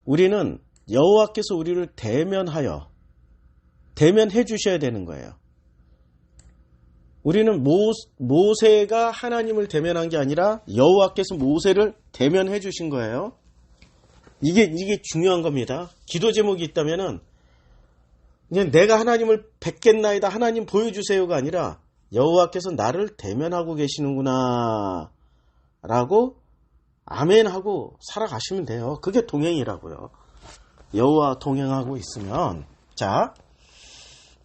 우리는 여호와께서 우리를 대면해 주셔야 되는 거예요. 우리는 모세가 하나님을 대면한 게 아니라 여호와께서 모세를 대면해 주신 거예요. 이게 중요한 겁니다. 기도 제목이 있다면은 그냥 내가 하나님을 뵙겠나이다, 하나님 보여주세요가 아니라 여호와께서 나를 대면하고 계시는구나 라고 아멘하고 살아가시면 돼요. 그게 동행이라고요. 여호와 동행하고 있으면, 자,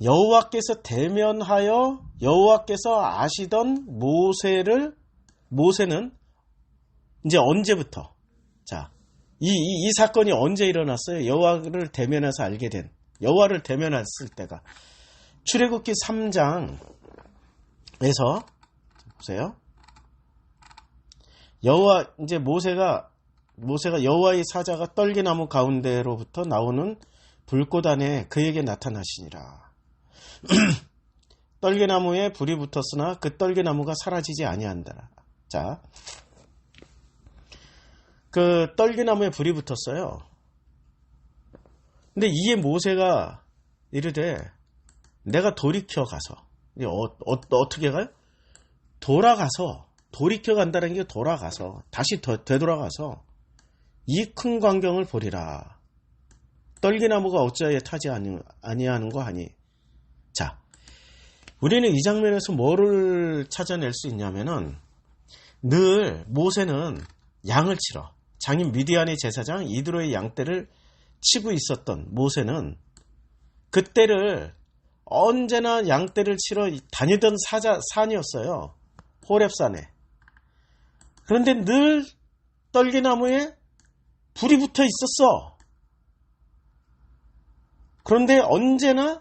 여호와께서 대면하여 여호와께서 아시던 모세는 이제 언제부터, 자, 이 사건이 언제 일어났어요? 여호와를 대면해서 알게 된, 여호와를 대면했을 때가 출애굽기 3장에서 보세요. 이제 모세가 여호와의 사자가 떨기나무 가운데로부터 나오는 불꽃 안에 그에게 나타나시니라. 떨기나무에 불이 붙었으나 그 떨기나무가 사라지지 아니한다. 자, 그 떨기나무에 불이 붙었어요. 근데 이에 모세가 이르되 내가 돌이켜 가서, 어떻게 가요? 돌이켜 간다는 게 돌아가서, 다시 되돌아가서 이 큰 광경을 보리라. 떨기나무가 어찌하여 타지 아니하는 거 하니. 자, 우리는 이 장면에서 뭐를 찾아낼 수 있냐면은, 늘 모세는 양을 치러, 장인 미디안의 제사장 이드로의 양떼를 치고 있었던 모세는 그때를 언제나 양떼를 치러 다니던 산이었어요. 호렙산에. 그런데 늘 떨기나무에 불이 붙어 있었어. 그런데 언제나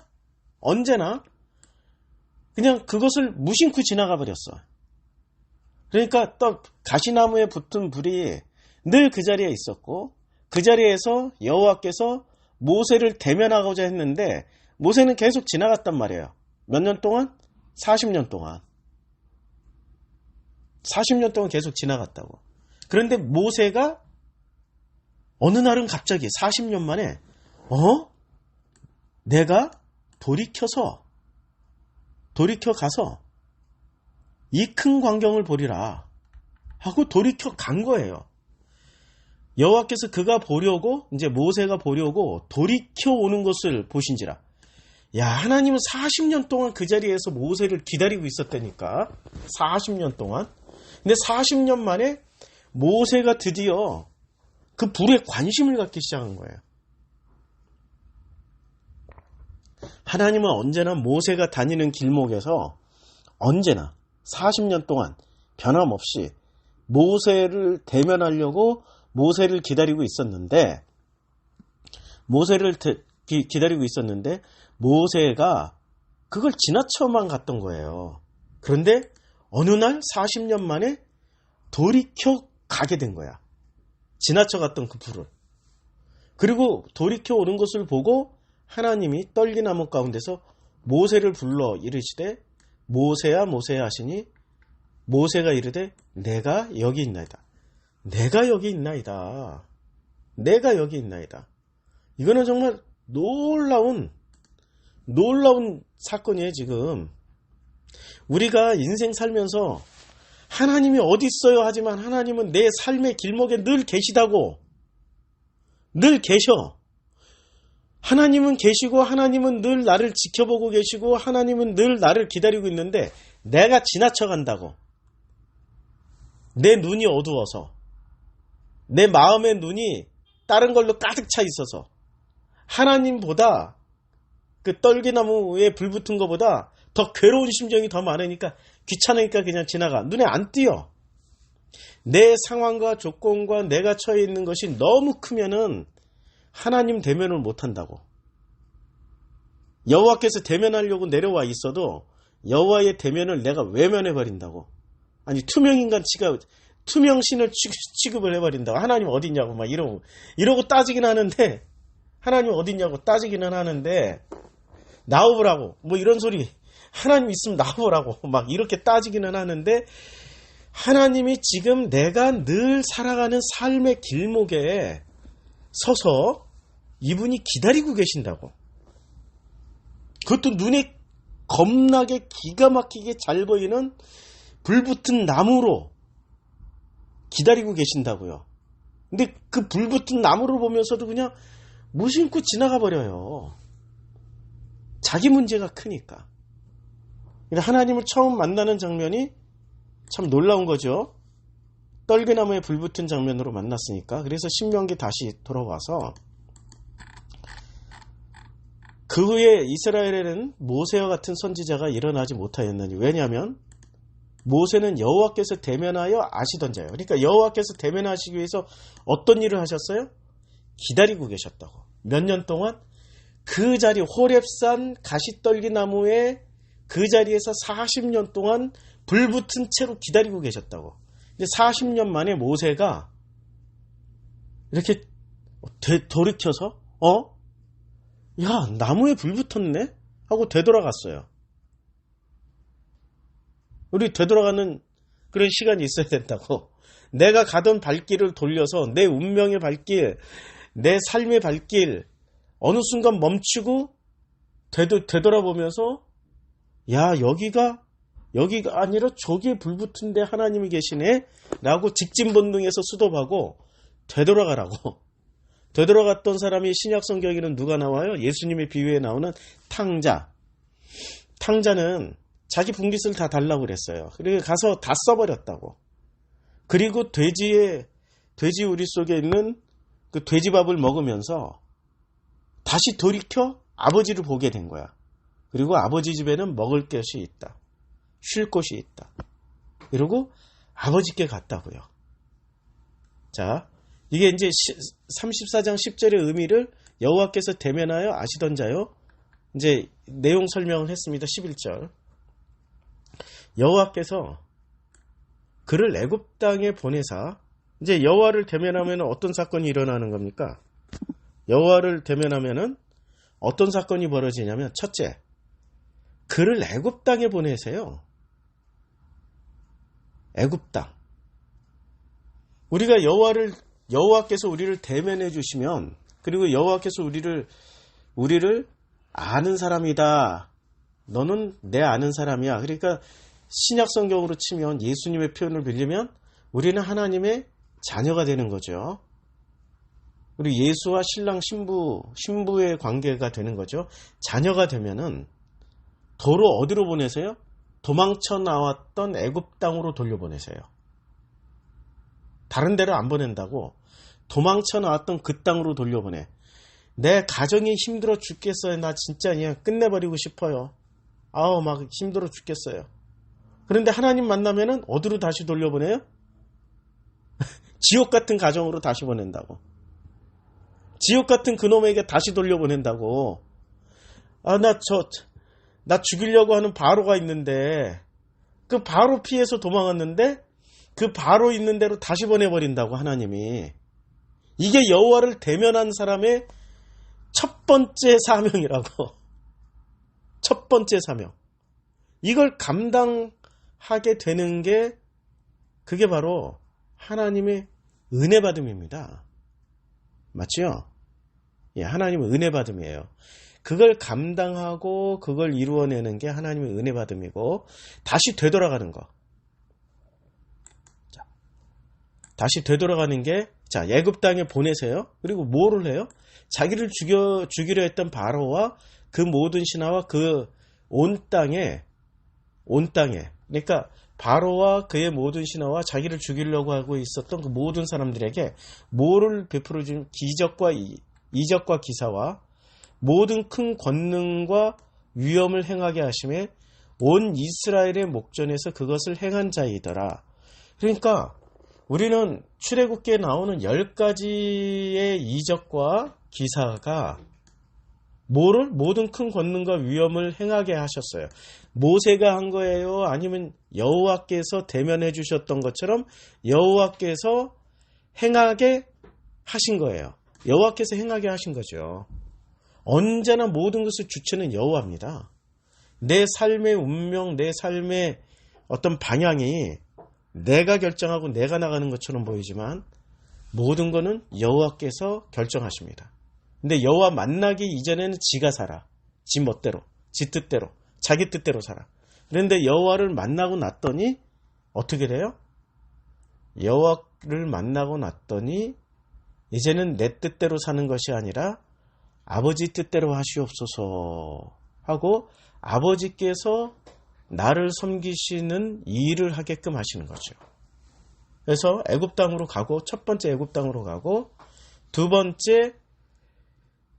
그냥 그것을 무심코 지나가 버렸어. 그러니까 또 가시나무에 붙은 불이 늘 그 자리에 있었고, 그 자리에서 여호와께서 모세를 대면하고자 했는데 모세는 계속 지나갔단 말이에요. 몇 년 동안? 40년 동안. 40년 동안 계속 지나갔다고. 그런데 모세가 어느 날은 갑자기 40년 만에 내가 돌이켜 가서 이 큰 광경을 보리라 하고 돌이켜 간 거예요. 여호와께서 이제 모세가 보려고 돌이켜 오는 것을 보신지라. 야, 하나님은 40년 동안 그 자리에서 모세를 기다리고 있었다니까. 40년 동안. 근데 40년 만에 모세가 드디어 그 불에 관심을 갖기 시작한 거예요. 하나님은 언제나 모세가 다니는 길목에서 언제나 40년 동안 변함없이 모세를 대면하려고 모세를 기다리고 있었는데, 모세가 그걸 지나쳐만 갔던 거예요. 그런데 어느 날 40년 만에 돌이켜 가게 된 거야. 지나쳐 갔던 그 불을. 그리고 돌이켜 오는 것을 보고 하나님이 떨기나무 가운데서 모세를 불러 이르시되 모세야 모세야 하시니 모세가 이르되 내가 여기 있나이다. 내가 여기 있나이다. 내가 여기 있나이다. 이거는 정말 놀라운 사건이에요. 지금 우리가 인생 살면서 하나님이 어디 있어요 하지만 하나님은 내 삶의 길목에 늘 계시다고. 늘 계셔. 하나님은 계시고 하나님은 늘 나를 지켜보고 계시고 하나님은 늘 나를 기다리고 있는데 내가 지나쳐 간다고. 내 눈이 어두워서, 내 마음의 눈이 다른 걸로 가득 차 있어서 하나님보다 그 떨기나무에 불 붙은 것보다 더 괴로운 심정이 더 많으니까 귀찮으니까 그냥 지나가. 눈에 안 띄어. 내 상황과 조건과 내가 처해 있는 것이 너무 크면은 하나님 대면을 못한다고. 여호와께서 대면하려고 내려와 있어도 여호와의 대면을 내가 외면해버린다고. 아니 투명신을 취급을 해버린다고. 하나님 어딨냐고 막 이러고 따지긴 하는데, 하나님 어딨냐고 따지기는 하는데 나오보라고 뭐 이런 소리, 하나님 있으면 나오보라고 막 이렇게 따지기는 하는데, 하나님이 지금 내가 늘 살아가는 삶의 길목에 서서 이분이 기다리고 계신다고. 그것도 눈에 겁나게 기가 막히게 잘 보이는 불붙은 나무로 기다리고 계신다고요. 근데 그 불붙은 나무를 보면서도 그냥 무심코 지나가 버려요. 자기 문제가 크니까. 하나님을 처음 만나는 장면이 참 놀라운 거죠. 떨기나무에 불붙은 장면으로 만났으니까. 그래서 신명기 다시 돌아와서 그 후에 이스라엘에는 모세와 같은 선지자가 일어나지 못하였느니. 왜냐하면 모세는 여호와께서 대면하여 아시던 자예요. 그러니까 여호와께서 대면하시기 위해서 어떤 일을 하셨어요? 기다리고 계셨다고. 몇 년 동안 그 자리 호렙산 가시떨기나무에 그 자리에서 40년 동안 불붙은 채로 기다리고 계셨다고. 근데 40년 만에 모세가 이렇게 돌이켜서 야, 나무에 불 붙었네? 하고 되돌아갔어요. 우리 되돌아가는 그런 시간이 있어야 된다고. 내가 가던 발길을 돌려서 내 운명의 발길, 내 삶의 발길 어느 순간 멈추고 되돌아보면서 야, 여기가 아니라 저기에 불 붙은데 하나님이 계시네? 라고 직진본능에서 수dob하고 되돌아가라고. 되돌아갔던 사람이 신약 성경에는 누가 나와요? 예수님의 비유에 나오는 탕자. 탕자는 자기 분깃을 다 달라고 그랬어요. 그리고 가서 다 써버렸다고. 그리고 돼지 우리 속에 있는 그 돼지밥을 먹으면서 다시 돌이켜 아버지를 보게 된 거야. 그리고 아버지 집에는 먹을 것이 있다. 쉴 곳이 있다. 이러고 아버지께 갔다고요. 자, 이게 이제 34장 10절의 의미를 여호와께서 대면하여 아시던 자요. 이제 내용 설명을 했습니다. 11절. 여호와께서 그를 애굽 땅에 보내사. 이제 여호와를 대면하면 어떤 사건이 일어나는 겁니까? 여호와를 대면하면은 어떤 사건이 벌어지냐면, 첫째, 그를 애굽 땅에 보내세요. 애굽 땅. 우리가 여호와께서 우리를 대면해 주시면, 그리고 여호와께서 우리를 아는 사람이다. 너는 내 아는 사람이야. 그러니까 신약 성경으로 치면, 예수님의 표현을 빌리면 우리는 하나님의 자녀가 되는 거죠. 그리고 예수와 신랑 신부의 관계가 되는 거죠. 자녀가 되면은 도로 어디로 보내세요? 도망쳐 나왔던 애굽 땅으로 돌려보내세요. 다른 데로 안 보낸다고. 도망쳐 나왔던 그 땅으로 돌려보내. 내 가정이 힘들어 죽겠어요. 나 진짜 그냥 끝내버리고 싶어요. 막 힘들어 죽겠어요. 그런데 하나님 만나면은 어디로 다시 돌려보내요? 지옥 같은 가정으로 다시 보낸다고. 지옥 같은 그놈에게 다시 돌려보낸다고. 나 죽이려고 하는 바로가 있는데, 그 바로 피해서 도망갔는데, 그 바로 있는 대로 다시 보내버린다고, 하나님이. 이게 여호와를 대면한 사람의 첫 번째 사명이라고. 첫 번째 사명. 이걸 감당하게 되는 게, 그게 바로 하나님의 은혜 받음입니다. 맞죠? 예, 하나님의 은혜 받음이에요. 그걸 감당하고 그걸 이루어내는 게 하나님의 은혜 받음이고, 다시 되돌아가는 거. 자, 다시 되돌아가는 게, 자, 애굽 땅에 보내세요. 그리고 뭐를 해요? 자기를 죽이려 했던 바로와 그 모든 신하와 그 온 땅에, 그러니까 바로와 그의 모든 신하와 자기를 죽이려고 하고 있었던 그 모든 사람들에게 뭐를 베풀어 준 기적과 이적과 기사와 모든 큰 권능과 위엄을 행하게 하심에 온 이스라엘의 목전에서 그것을 행한 자이더라. 그러니까 우리는 출애굽기에 나오는 10가지의 이적과 기사가 모든 큰 권능과 위엄을 행하게 하셨어요. 모세가 한 거예요? 아니면 여호와께서 대면해 주셨던 것처럼 여호와께서 행하게 하신 거예요. 여호와께서 행하게 하신 거죠. 언제나 모든 것을 주체는 여호와입니다. 내 삶의 운명, 내 삶의 어떤 방향이 내가 결정하고 내가 나가는 것처럼 보이지만 모든 거는 여호와께서 결정하십니다. 근데 여호와 만나기 이전에는 지가 살아. 지 멋대로, 지 뜻대로, 자기 뜻대로 살아. 그런데 여호와를 만나고 났더니 어떻게 돼요? 여호와를 만나고 났더니 이제는 내 뜻대로 사는 것이 아니라 아버지 뜻대로 하시옵소서 하고 아버지께서 나를 섬기시는 일을 하게끔 하시는 거죠. 그래서 애굽 땅으로 가고, 첫 번째 애굽 땅으로 가고, 두 번째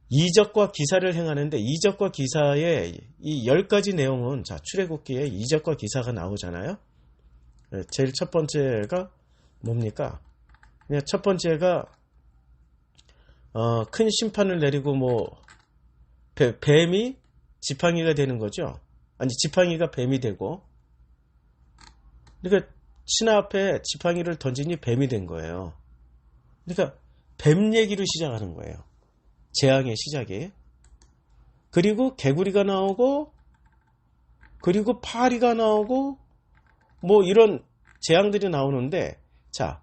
이적과 기사를 행하는데, 이적과 기사의 이 10가지 내용은, 자, 출애굽기에 이적과 기사가 나오잖아요. 제일 첫 번째가 뭡니까? 그냥 첫 번째가 큰 심판을 내리고 뱀이 지팡이가 되는 거죠. 아니, 지팡이가 뱀이 되고, 그러니까 신하 앞에 지팡이를 던지니 뱀이 된 거예요. 그러니까 뱀 얘기로 시작하는 거예요. 재앙의 시작이. 그리고 개구리가 나오고, 그리고 파리가 나오고, 이런 재앙들이 나오는데, 자,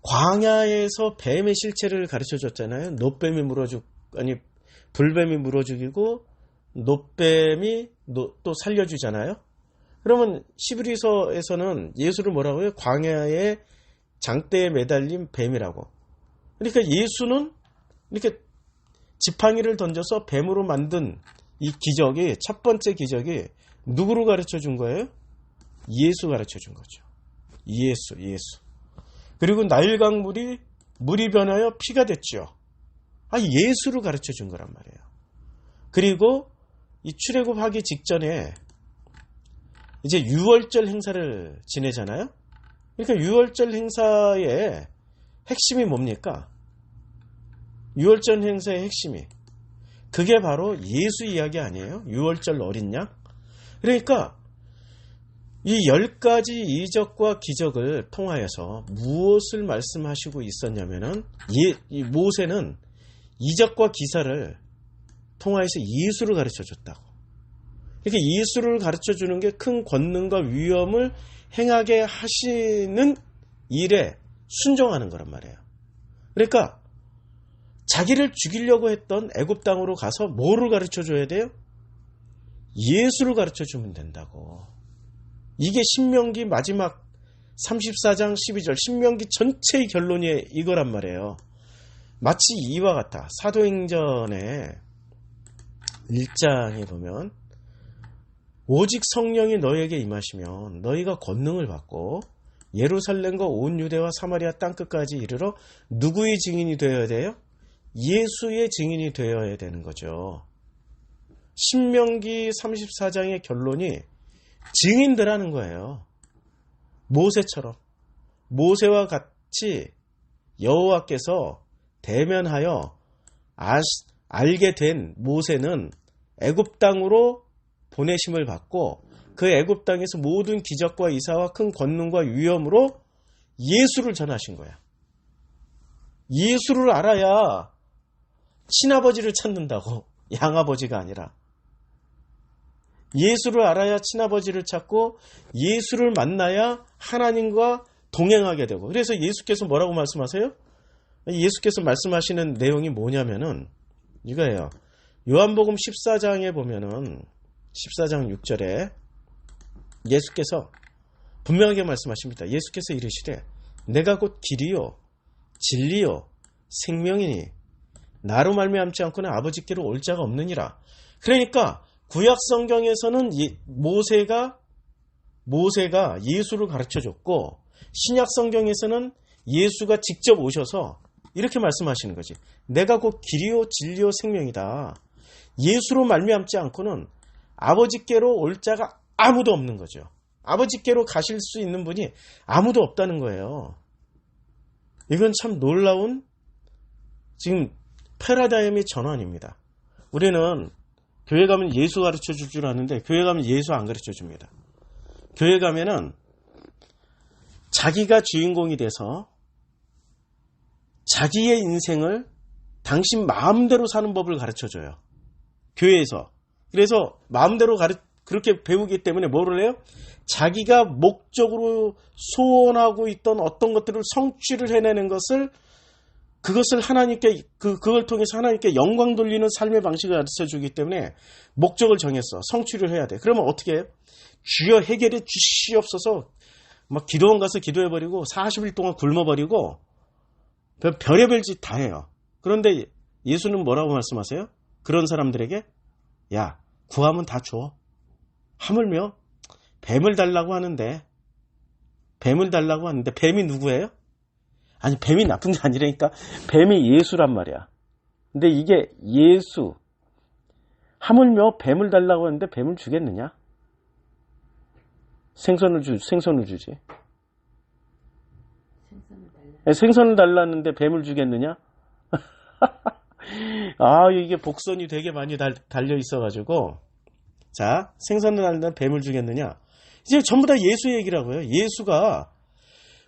광야에서 뱀의 실체를 가르쳐 줬잖아요. 노뱀이 불뱀이 물어 죽이고, 노뱀이 또 살려주잖아요. 그러면 히브리서에서는 예수를 뭐라고 해요? 광야의 장대에 매달린 뱀이라고. 그러니까 예수는 이렇게 지팡이를 던져서 뱀으로 만든 이 기적이, 첫 번째 기적이 누구를 가르쳐 준 거예요? 예수 가르쳐 준 거죠. 예수. 그리고 나일강 물이 변하여 피가 됐죠. 예수를 가르쳐 준 거란 말이에요. 그리고 이 출애굽하기 직전에 이제 유월절 행사를 지내잖아요. 그러니까 유월절 행사의 핵심이 뭡니까? 유월절 행사의 핵심이 그게 바로 예수 이야기 아니에요? 유월절 어린 양. 그러니까 이 10가지 이적과 기적을 통하여서 무엇을 말씀하시고 있었냐면은 이 모세는 이적과 기사를 통하여서 예수를 가르쳐 줬다고. 이렇게 예수를 가르쳐 주는 게 큰 권능과 위엄을 행하게 하시는 일에 순종하는 거란 말이에요. 그러니까 자기를 죽이려고 했던 애굽 땅으로 가서 뭐를 가르쳐 줘야 돼요? 예수를 가르쳐 주면 된다고. 이게 신명기 마지막 34장 12절 신명기 전체의 결론이 이거란 말이에요. 마치 이와 같아. 사도행전의 1장에 보면 오직 성령이 너에게 임하시면 너희가 권능을 받고 예루살렘과 온 유대와 사마리아 땅끝까지 이르러 누구의 증인이 되어야 돼요? 예수의 증인이 되어야 되는 거죠. 신명기 34장의 결론이 증인들하는 거예요. 모세처럼. 모세와 같이 여호와께서 대면하여 알게 된 모세는 애굽 땅으로 보내심을 받고 그 애굽 땅에서 모든 기적과 이사와 큰 권능과 위엄으로 예수를 전하신 거야. 예수를 알아야 친아버지를 찾는다고. 양아버지가 아니라. 예수를 알아야 친아버지를 찾고 예수를 만나야 하나님과 동행하게 되고. 그래서 예수께서 뭐라고 말씀하세요? 예수께서 말씀하시는 내용이 뭐냐면은 이거예요. 요한복음 14장에 보면은 14장 6절에 예수께서 분명하게 말씀하십니다. 예수께서 이르시되 내가 곧 길이요 진리요 생명이니 나로 말미암지 않고는 아버지께로 올 자가 없느니라. 그러니까 구약 성경에서는 모세가 예수를 가르쳐 줬고 신약 성경에서는 예수가 직접 오셔서 이렇게 말씀하시는 거지. 내가 곧 길이요 진리요 생명이다. 예수로 말미암지 않고는 아버지께로 올 자가 아무도 없는 거죠. 아버지께로 가실 수 있는 분이 아무도 없다는 거예요. 이건 참 놀라운 지금 패러다임의 전환입니다. 우리는 교회 가면 예수 가르쳐 줄 줄 아는데 교회 가면 예수 안 가르쳐 줍니다. 교회 가면은 자기가 주인공이 돼서 자기의 인생을 당신 마음대로 사는 법을 가르쳐 줘요. 교회에서. 그래서 마음대로 그렇게 배우기 때문에 뭐를 해요? 자기가 목적으로 소원하고 있던 어떤 것들을 성취를 해내는 것을 그것을 하나님께 그걸 통해서 하나님께 영광 돌리는 삶의 방식을 가르쳐 주기 때문에 목적을 정했어. 성취를 해야 돼. 그러면 어떻게 해요? 주여 해결해 주시옵소서. 막 기도원 가서 기도해버리고 40일 동안 굶어버리고 별의별 짓 다 해요. 그런데 예수는 뭐라고 말씀하세요? 그런 사람들에게 야, 구하면 다 줘. 하물며 뱀을 달라고 하는데 뱀이 누구예요? 아니, 뱀이 나쁜 게 아니라니까. 뱀이 예수란 말이야. 근데 이게 예수. 하물며 뱀을 달라고 하는데 뱀을 주겠느냐? 생선을 주지. 생선을 달라는데 뱀을 주겠느냐? 아, 이게 복선이 되게 많이 달려 있어가지고. 자, 생선을 달라는데 뱀을 주겠느냐? 이제 전부 다 예수 얘기라고요. 예수가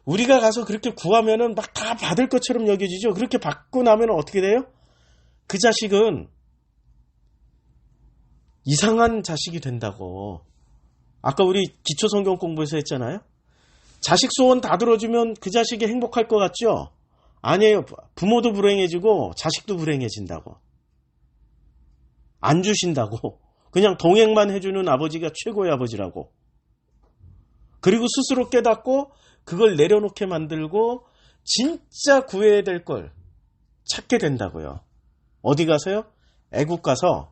우리가 가서 그렇게 구하면은 막 다 받을 것처럼 여겨지죠. 그렇게 받고 나면 어떻게 돼요? 그 자식은 이상한 자식이 된다고. 아까 우리 기초성경 공부에서 했잖아요. 자식 소원 다 들어주면 그 자식이 행복할 것 같죠? 아니에요. 부모도 불행해지고 자식도 불행해진다고. 안 주신다고. 그냥 동행만 해주는 아버지가 최고의 아버지라고. 그리고 스스로 깨닫고 그걸 내려놓게 만들고 진짜 구해야 될 걸 찾게 된다고요. 어디 가서요? 애국 가서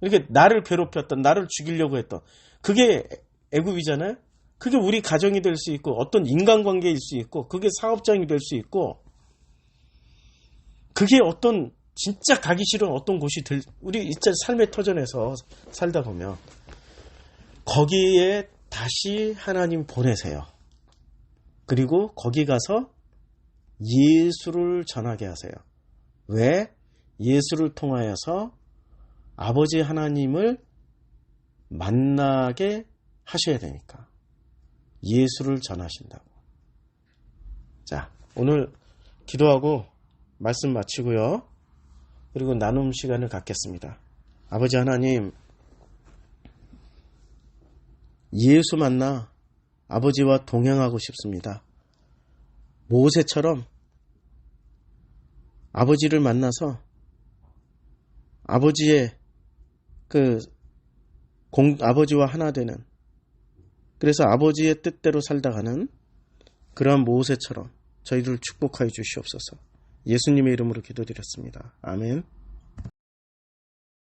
이렇게 나를 괴롭혔던, 나를 죽이려고 했던 그게 애국이잖아요. 그게 우리 가정이 될 수 있고 어떤 인간관계일 수 있고 그게 사업장이 될 수 있고 그게 어떤 진짜 가기 싫은 어떤 곳이 우리 진짜 삶의 터전에서 살다 보면 거기에 다시 하나님 보내세요. 그리고 거기 가서 예수를 전하게 하세요. 왜? 예수를 통하여서 아버지 하나님을 만나게 하셔야 되니까. 예수를 전하신다고. 자, 오늘 기도하고 말씀 마치고요. 그리고 나눔 시간을 갖겠습니다. 아버지 하나님, 예수 만나 아버지와 동행하고 싶습니다. 모세처럼 아버지를 만나서 아버지의 아버지와 하나 되는, 그래서 아버지의 뜻대로 살다가는 그러한 모세처럼 저희들을 축복하여 주시옵소서. 예수님의 이름으로 기도드렸습니다. 아멘.